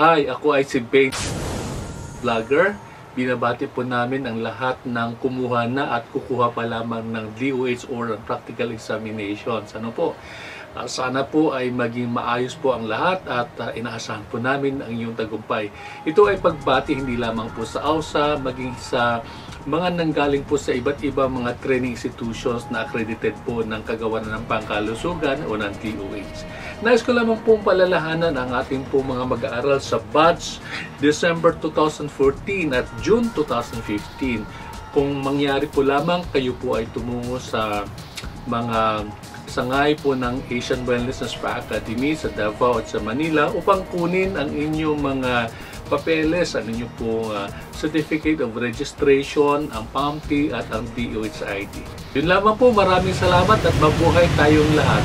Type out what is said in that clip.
Hi, ako ay si Ben Vlogger. Binabati po namin ang lahat ng kumuha na at kukuha pa lamang ng DOH or practical examinations. Ano po? Sana po ay maging maayos po ang lahat at inaasahan po namin ang inyong tagumpay. Ito ay pagbati hindi lamang po sa AUSA, maging sa mga nanggaling po sa iba't ibang mga training institutions na accredited po ng Kagawaran ng Pangkalusugan o ng DOH. Nais ko lamang pong palalahanan ang ating po mga mag-aaral sa batch December 2014 at June 2015. Kung mangyari po lamang, kayo po ay tumungo sa mga sangay po ng Asian Wellness and Spa Academy sa Davao at sa Manila upang kunin ang inyong mga papeles, ang inyong po Certificate of Registration, ang PAMP at ang DOH ID. Yun lamang po, maraming salamat at mabuhay tayong lahat.